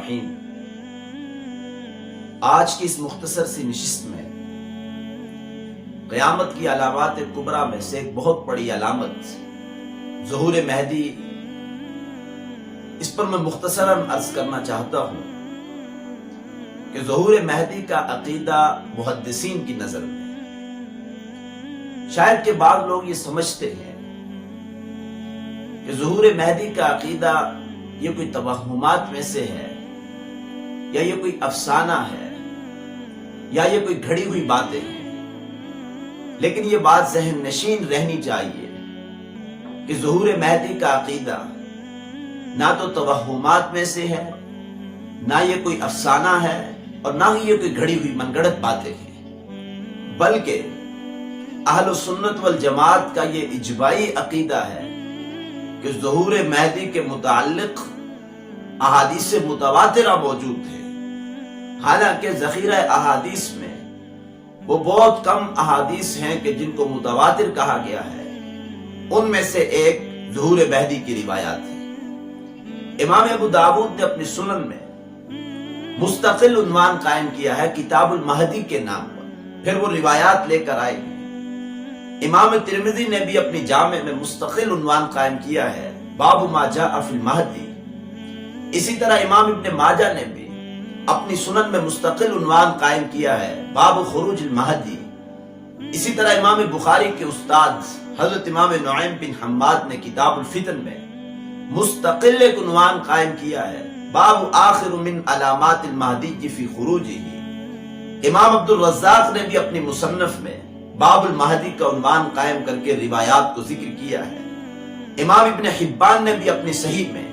الرحیم۔ آج کی اس مختصر سی نشست میں قیامت کی علامات کبریٰ میں سے ایک بہت بڑی علامت ظہور مہدی، اس پر میں مختصراً عرض کرنا چاہتا ہوں کہ ظہور مہدی کا عقیدہ محدثین کی نظر میں شاید کہ بعض لوگ یہ سمجھتے ہیں کہ ظہور مہدی کا عقیدہ یہ کوئی توہمات میں سے ہے، یا یہ کوئی افسانہ ہے، یا یہ کوئی گھڑی ہوئی باتیں ہیں۔ لیکن یہ بات ذہن نشین رہنی چاہیے کہ ظہور مہدی کا عقیدہ نہ تو توہمات میں سے ہے، نہ یہ کوئی افسانہ ہے، اور نہ ہی یہ کوئی گھڑی ہوئی من گھڑت باتیں ہیں، بلکہ اہل سنت والجماعت کا یہ اجماعی عقیدہ ہے کہ ظہور مہدی کے متعلق احادیث متواترہ موجود ہے۔ حالانکہ ذخیرہ احادیث میں وہ بہت کم احادیث ہیں کہ جن کو متواتر کہا گیا ہے، ان میں سے ایک ظہور مہدی کی روایات ہے۔ امام ابو داؤد نے اپنی سنن میں مستقل عنوان قائم کیا ہے کتاب المہدی کے نام پر، پھر وہ روایات لے کر آئے ہیں۔ امام ترمذی نے بھی اپنی جامع میں مستقل عنوان قائم کیا ہے باب ما جاء فی المہدی۔ اسی طرح امام ابن ماجہ نے بھی اپنی سنن میں مستقل عنوان قائم کیا ہے باب خروج المہدی۔ اسی طرح امام بخاری کے استاد حضرت امام نعیم بن حماد نے کتاب الفتن میں مستقل ایک عنوان قائم کیا ہے باب آخر من علامات المہدی فی خروجہ۔ امام عبد الرزاق نے بھی اپنی مصنف میں باب المہدی کا عنوان قائم کر کے روایات کو ذکر کیا ہے۔ امام ابن حبان نے بھی اپنی صحیح میں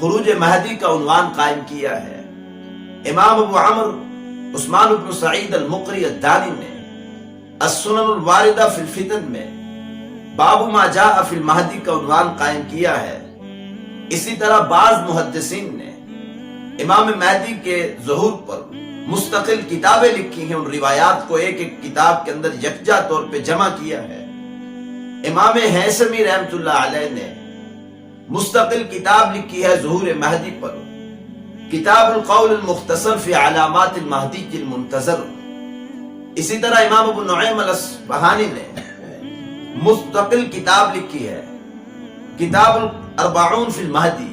خروج مہدی کا عنوان قائم کیا ہے۔ امام ابو عمر عثمان بن سعید المقری الدانی نے السنن الواردہ فی الفتن میں باب ما جاء فی المہدی کا عنوان قائم کیا ہے۔ اسی طرح بعض محدثین نے امام مہدی کے ظہور پر مستقل کتابیں لکھی ہیں، ان روایات کو ایک ایک کتاب کے اندر یکجا طور پہ جمع کیا ہے۔ امام ہیثمی رحمۃ اللہ علیہ نے مستقل کتاب لکھی ہے ظہور مہدی پر، کتاب القول المختصر فی علامات المہدی المنتظر۔ اسی طرح امام ابو نعیم الاصبہانی نے مستقل کتاب لکھی ہے کتاب الاربعون فی المہدی۔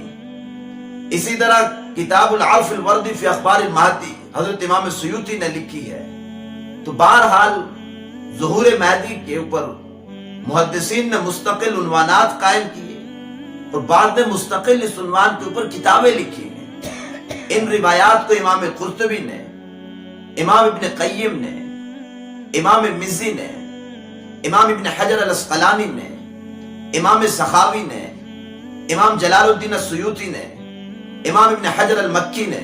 اسی طرح کتاب العرف الوردی فی اخبار المہدی حضرت امام سیوطی نے لکھی ہے۔ تو بہرحال ظہور مہدی کے اوپر محدثین نے مستقل عنوانات قائم کیے، اور بعد نے مستقل اس عنوان کے اوپر کتابیں لکھی ہیں۔ ان روایات کو امام قرطبی نے، امام ابن قیم نے، امام مزی نے، امام ابن حجر الاسقلانی نے، امام سخاوی نے، امام جلال الدین السیوطی نے، امام ابن حجر المکی نے،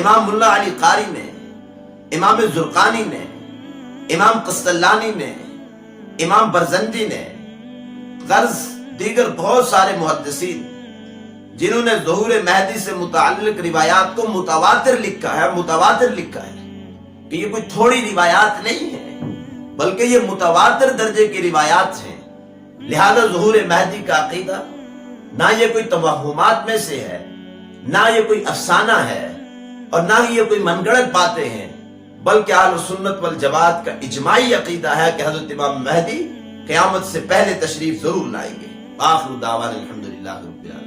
امام ملا علی قاری نے، امام زرقانی نے، امام قسطلانی نے، امام برزندی نے، غرض دیگر بہت سارے محدثین جنہوں نے ظہور مہدی سے متعلق روایات کو متواتر لکھا ہے کہ یہ کوئی تھوڑی روایات نہیں ہے، بلکہ یہ متواتر درجے کی روایات ہیں۔ لہذا ظہور مہدی کا عقیدہ نہ یہ کوئی توہمات میں سے ہے، نہ یہ کوئی افسانہ ہے، اور نہ ہی یہ کوئی من گھڑت باتیں ہیں، بلکہ اہل سنت والجماعت کا اجماعی عقیدہ ہے کہ حضرت امام مہدی قیامت سے پہلے تشریف ضرور لائیں گے۔ آخر دعوانا الحمدللہ رب العالمین۔